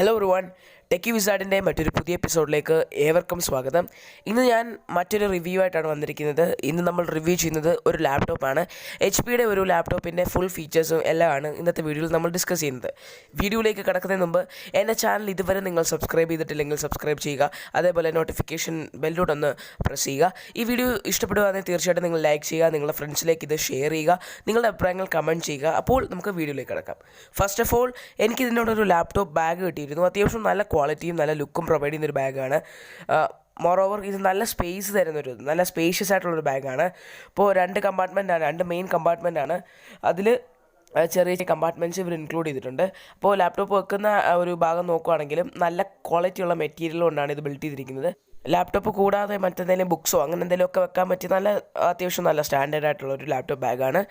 Hello everyone, techie വിസാർഡിൻ്റെ മറ്റൊരു പുതിയ എപ്പിസോഡിലേക്ക് ഏവർക്കും സ്വാഗതം. ഇന്ന് ഞാൻ മറ്റൊരു റിവ്യൂ ആയിട്ടാണ് വന്നിരിക്കുന്നത്. ഇന്ന് നമ്മൾ റിവ്യൂ ചെയ്യുന്നത് ഒരു ലാപ്ടോപ്പാണ്. HP-യുടെ ഒരു ലാപ്ടോപ്പിൻ്റെ ഫുൾ ഫീച്ചേഴ്സും എല്ലാമാണ് ഇന്നത്തെ വീഡിയോയിൽ നമ്മൾ ഡിസ്കസ് ചെയ്യുന്നത്. വീഡിയോയിലേക്ക് കടക്കുന്നതിന് മുമ്പ് എൻ്റെ ചാനൽ ഇതുവരെ നിങ്ങൾ സബ്സ്ക്രൈബ് ചെയ്തിട്ടില്ലെങ്കിൽ സബ്സ്ക്രൈബ് ചെയ്യുക. അതേപോലെ നോട്ടിഫിക്കേഷൻ ബെല്ലോടൊന്ന് പ്രസ് ചെയ്യുക. ഈ വീഡിയോ ഇഷ്ടപ്പെടുകയാണെങ്കിൽ തീർച്ചയായിട്ടും നിങ്ങൾ ലൈക്ക് ചെയ്യുക, നിങ്ങളുടെ ഫ്രണ്ട്സിലേക്ക് ഇത് ഷെയർ ചെയ്യുക, നിങ്ങളുടെ അഭിപ്രായങ്ങൾ കമൻറ്റ് ചെയ്യുക. അപ്പോൾ നമുക്ക് വീഡിയോയിലേക്ക് കിടക്കാം. ഫസ്റ്റ് ഓഫ് ഓൾ, എനിക്ക് ഇതിനോടൊരു ലാപ്ടോപ്പ് ബാഗ് കിട്ടിയിരുന്നു. അത്യാവശ്യം നല്ല ക്വാളിറ്റിയും നല്ല ലുക്കും പ്രൊവൈഡ് ചെയ്യുന്നൊരു ബാഗാണ്. മോറോവർ ഇത് നല്ല സ്പേസ് നല്ല സ്പേഷ്യസ് ആയിട്ടുള്ളൊരു ബാഗാണ്. ഇപ്പോൾ രണ്ട് മെയിൻ കമ്പാർട്ട്മെൻറ്റാണ്. അതിൽ ചെറിയ കമ്പാർട്ട്മെൻറ്റ്സ് ഇവർ ഇൻക്ലൂഡ് ചെയ്തിട്ടുണ്ട്. അപ്പോൾ ലാപ്ടോപ്പ് വെക്കുന്ന ഒരു ഭാഗം നോക്കുകയാണെങ്കിലും നല്ല ക്വാളിറ്റിയുള്ള മെറ്റീരിയൽ കൊണ്ടാണ് ഇത് ബിൽഡ് ചെയ്തിരിക്കുന്നത്. ലാപ്ടോപ്പ് കൂടാതെ മറ്റെന്തെങ്കിലും ബുക്സോ അങ്ങനെ എന്തെങ്കിലുമൊക്കെ വെക്കാൻ പറ്റിയ അത്യാവശ്യം നല്ല സ്റ്റാൻഡേർഡ് ആയിട്ടുള്ള ഒരു ലാപ്ടോപ്പ് ബാഗാണ്.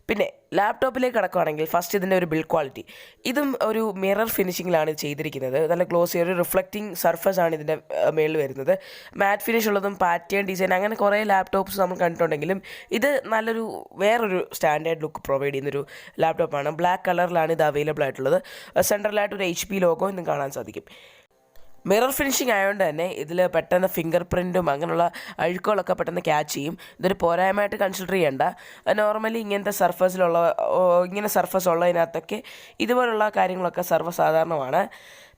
പിന്നെ ലാപ്ടോപ്പിലേക്ക് കിടക്കുകയാണെങ്കിൽ ഫസ്റ്റ് ഇതിൻ്റെ ഒരു ബിൽഡ് ക്വാളിറ്റി, ഇതും ഒരു മിറർ ഫിനിഷിങ്ങിലാണ് ചെയ്തിരിക്കുന്നത്. നല്ല ഗ്ലോസി ഒരു റിഫ്ലക്റ്റിംഗ് സർഫസ് ആണ് ഇതിൻ്റെ മേളിൽ വരുന്നത്. മാറ്റ് ഫിനിഷ് ഉള്ളതും പാറ്റേൺ ഡിസൈൻ അങ്ങനെ കുറേ ലാപ്ടോപ്സ് നമ്മൾ കണ്ടിട്ടുണ്ടെങ്കിലും ഇത് വേറൊരു സ്റ്റാൻഡേർഡ് ലുക്ക് പ്രൊവൈഡ് ചെയ്യുന്നൊരു ലാപ്ടോപ്പാണ്. ബ്ലാക്ക് കളറിലാണ് ഇത് അവൈലബിൾ ആയിട്ടുള്ളത്. സെൻട്രലായിട്ട് ഒരു HP ലോഗോ ഇന്നും കാണാൻ സാധിക്കും. മിറർ ഫിനിഷിംഗ് ആയതുകൊണ്ട് തന്നെ ഇതിൽ പെട്ടെന്ന് ഫിംഗർ പ്രിൻറ്റും അങ്ങനെയുള്ള അഴുക്കുകളൊക്കെ പെട്ടെന്ന് ക്യാച്ച് ചെയ്യും. ഇതൊരു പോരായ്മയായിട്ട് കൺസിഡർ ചെയ്യേണ്ട. നോർമലി ഇങ്ങനെ സർഫസ് ഉള്ളതിനകത്തൊക്കെ ഇതുപോലുള്ള കാര്യങ്ങളൊക്കെ സർവ്വസാധാരണമാണ്.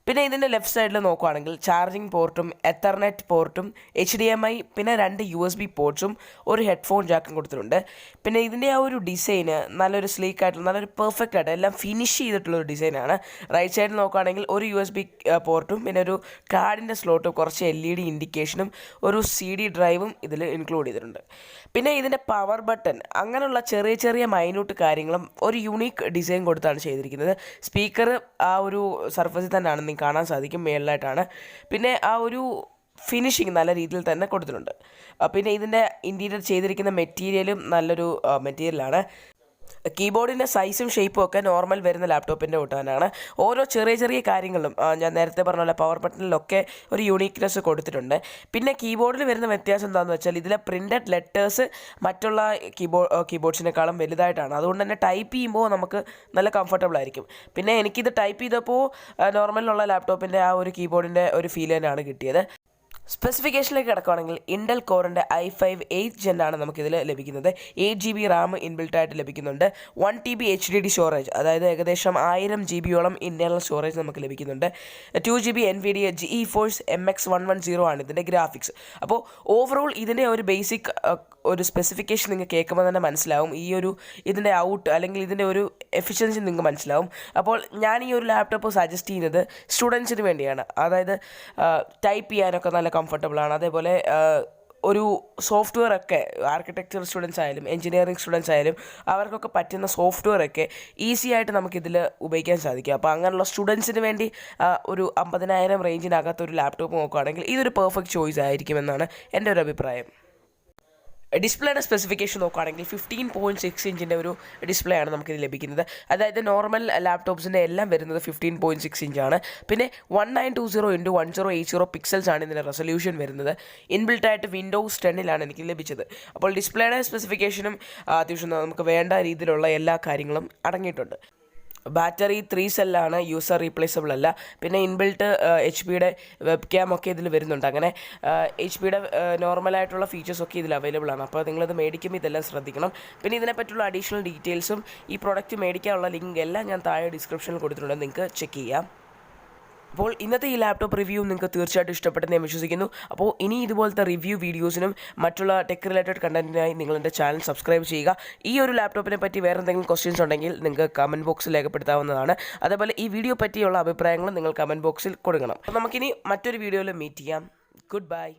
പിന്നെ ഇതിൻ്റെ ലെഫ്റ്റ് സൈഡിൽ നോക്കുകയാണെങ്കിൽ ചാർജിങ് പോർട്ടും എത്തർനെറ്റ് പോർട്ടും HDMI പിന്നെ 2 USB പോർട്ട്സും ഒരു ഹെഡ്ഫോൺ ജാക്കും കൊടുത്തിട്ടുണ്ട്. പിന്നെ ഇതിൻ്റെ ആ ഒരു ഡിസൈന് നല്ലൊരു സ്ലീക്കായിട്ടുള്ള നല്ലൊരു പെർഫെക്റ്റ് ആയിട്ട് എല്ലാം ഫിനിഷ് ചെയ്തിട്ടുള്ളൊരു ഡിസൈനാണ്. റൈറ്റ് സൈഡിൽ നോക്കുകയാണെങ്കിൽ ഒരു USB പോർട്ടും പിന്നെ ഒരു കാർഡിൻ്റെ സ്ലോട്ടും കുറച്ച് LED ഇൻഡിക്കേഷനും ഒരു CD ഡ്രൈവും ഇതിൽ ഇൻക്ലൂഡ് ചെയ്തിട്ടുണ്ട്. പിന്നെ ഇതിൻ്റെ പവർ ബട്ടൺ അങ്ങനെയുള്ള ചെറിയ മൈന്യൂട്ട് കാര്യങ്ങളും ഒരു യൂണീക്ക് ഡിസൈൻ കൊടുത്താണ് ചെയ്തിരിക്കുന്നത്. സ്പീക്കർ ആ ഒരു സർഫസിൽ തന്നെയാണ് കാണാൻ സാധിക്കും, മേളിലായിട്ടാണ്. പിന്നെ ആ ഒരു ഫിനിഷിങ് നല്ല രീതിയിൽ തന്നെ കൊടുത്തിട്ടുണ്ട്. പിന്നെ ഇതിൻ്റെ ഇൻറ്റീരിയർ ചെയ്തിരിക്കുന്ന മെറ്റീരിയലും നല്ലൊരു മെറ്റീരിയലാണ്. കീബോർഡിൻ്റെ സൈസും ഷേപ്പും ഒക്കെ നോർമൽ വരുന്ന ലാപ്ടോപ്പിൻ്റെ കൂട്ടാനാണ്. ഓരോ ചെറിയ കാര്യങ്ങളും ഞാൻ നേരത്തെ പറഞ്ഞ പോലെ പവർ ബട്ടണിലൊക്കെ ഒരു യൂണീക്നെസ് കൊടുത്തിട്ടുണ്ട്. പിന്നെ കീബോർഡിൽ വരുന്ന വ്യത്യാസം എന്താണെന്ന് വെച്ചാൽ ഇതിലെ പ്രിൻറ്റഡ് ലെറ്റേഴ്സ് മറ്റുള്ള കീബോർഡ്സിനേക്കാളും വലുതായിട്ടാണ്. അതുകൊണ്ട് തന്നെ ടൈപ്പ് ചെയ്യുമ്പോൾ നമുക്ക് നല്ല കംഫർട്ടബിൾ ആയിരിക്കും. പിന്നെ എനിക്കിത് ടൈപ്പ് ചെയ്തപ്പോൾ നോർമലിലുള്ള ലാപ്ടോപ്പിൻ്റെ ആ ഒരു കീബോർഡിൻ്റെ ഒരു ഫീൽ തന്നെയാണ് കിട്ടിയത്. സ്പെസിഫിക്കേഷനിലേക്ക് കിടക്കുകയാണെങ്കിൽ ഇൻ്റൽ കോറിൻ്റെ i5 8th Gen ആണ് നമുക്കിതിൽ ലഭിക്കുന്നത്. 8GB റാം ഇൻബിൽട്ടായിട്ട് ലഭിക്കുന്നുണ്ട്. 1TB HDD സ്റ്റോറേജ്, അതായത് ഏകദേശം 1000 GB ഇൻറ്റേർണൽ സ്റ്റോറേജ് നമുക്ക് ലഭിക്കുന്നുണ്ട്. 2GB NVIDIA GeForce MX 110 ആണ് ഇതിൻ്റെ ഗ്രാഫിക്സ്. അപ്പോൾ ഓവറോൾ ഇതിൻ്റെ ഒരു ബേസിക് ഒരു സ്പെസിഫിക്കേഷൻ നിങ്ങൾക്ക് കേൾക്കുമ്പോൾ തന്നെ മനസ്സിലാവും. ഇതിൻ്റെ ഔട്ട് അല്ലെങ്കിൽ ഇതിൻ്റെ ഒരു എഫിഷ്യൻസി നിങ്ങൾക്ക് മനസ്സിലാവും. അപ്പോൾ ഞാൻ ഈ ഒരു ലാപ്ടോപ്പ് സജസ്റ്റ് ചെയ്യുന്നത് സ്റ്റുഡൻസിന് വേണ്ടിയാണ്. അതായത് ടൈപ്പ് ചെയ്യാനൊക്കെ നല്ല കംഫർട്ടബിളാണ്. അതേപോലെ ഒരു സോഫ്റ്റ്വെയർ ഒക്കെ ആർക്കിടെക്ചർ സ്റ്റുഡൻസ് ആയാലും എഞ്ചിനീയറിംഗ് സ്റ്റുഡൻസ് ആയാലും അവർക്കൊക്കെ പറ്റുന്ന സോഫ്റ്റ്വെയർ ഒക്കെ ഈസി ആയിട്ട് നമുക്കിതിൽ ഉപയോഗിക്കാൻ സാധിക്കും. അപ്പോൾ അങ്ങനെയുള്ള സ്റ്റുഡൻസിന് വേണ്ടി ഒരു 50,000 റേഞ്ചിനകത്തൊരു ലാപ്ടോപ്പ് നോക്കുകയാണെങ്കിൽ ഇതൊരു പെർഫെക്റ്റ് ചോയ്സ് ആയിരിക്കുമെന്നാണ് എൻ്റെ ഒരു അഭിപ്രായം. ഡിസ്പ്ലേയുടെ സ്പെസിഫിക്കേഷൻ നോക്കുകയാണെങ്കിൽ 15.6 ഇഞ്ചിൻ്റെ ഒരു ഡിസ്പ്ലേ ആണ് നമുക്കിത് ലഭിക്കുന്നത്. അതായത് നോർമൽ ലാപ്ടോപ്സിൻ്റെ എല്ലാം വരുന്നത് 15.6 ഇഞ്ചാണ്. പിന്നെ 1920x1080 പിക്സൽസ് ആണ് ഇതിൻ്റെ റെസൊല്യൂഷൻ വരുന്നത്. ഇൻബിൽട്ടായിട്ട് Windows 10 എനിക്ക് ലഭിച്ചത്. അപ്പോൾ ഡിസ്പ്ലേയുടെ സ്പെസിഫിക്കേഷനും അത്യാവശ്യം നമുക്ക് വേണ്ട രീതിയിലുള്ള എല്ലാ കാര്യങ്ങളും അടങ്ങിയിട്ടുണ്ട്. ബാറ്ററി 3 സെല്ലാണ്, യൂസർ റീപ്ലേസബിൾ അല്ല. പിന്നെ ഇൻബിൽട്ട് HP-യുടെ വെബ് ക്യാം ഒക്കെ ഇതിൽ വരുന്നുണ്ട്. അങ്ങനെ HP-യുടെ നോർമലായിട്ടുള്ള ഫീച്ചേഴ്സൊക്കെ ഇതിൽ അവൈലബിൾ ആണ്. അപ്പോൾ നിങ്ങളിത് മേടിക്കുമ്പോൾ ഇതെല്ലാം ശ്രദ്ധിക്കണം. പിന്നെ ഇതിനെപ്പറ്റിയുള്ള അഡീഷണൽ ഡീറ്റെയിൽസും ഈ പ്രോഡക്റ്റ് മേടിക്കാനുള്ള ലിങ്ക് എല്ലാം ഞാൻ താഴെ ഡിസ്ക്രിപ്ഷനിൽ കൊടുത്തിട്ടുണ്ട്, നിങ്ങൾക്ക് ചെക്ക് ചെയ്യാം. അപ്പോൾ ഇന്നത്തെ ഈ ലാപ്ടോപ്പ് റിവ്യൂ നിങ്ങൾക്ക് തീർച്ചയായിട്ടും ഇഷ്ടപ്പെട്ടെന്ന് ഞാൻ വിശ്വസിക്കുന്നു. അപ്പോൾ ഇനി ഇതുപോലത്തെ റിവ്യൂ വീഡിയോസിനും മറ്റുള്ള ടെക് റിലേറ്റഡ് കണ്ടന്റിനായി നിങ്ങൾ എൻ്റെ ചാനൽ സബ്സ്ക്രൈബ് ചെയ്യുക. ഈ ഒരു ലാപ്ടോപ്പിനെ പറ്റി വേറെ എന്തെങ്കിലും ക്വസ്റ്റ്യൻസ് ഉണ്ടെങ്കിൽ നിങ്ങൾക്ക് കമൻറ്റ് ബോക്സിൽ രേഖപ്പെടുത്താവുന്നതാണ്. അതേപോലെ ഈ വീഡിയോ പറ്റിയുള്ള അഭിപ്രായങ്ങൾ നിങ്ങൾ കമൻറ്റ് ബോക്സിൽ കൊടുക്കണം. അപ്പോൾ നമുക്കിനി മറ്റൊരു വീഡിയോയിൽ മീറ്റ് ചെയ്യാം. Good bye.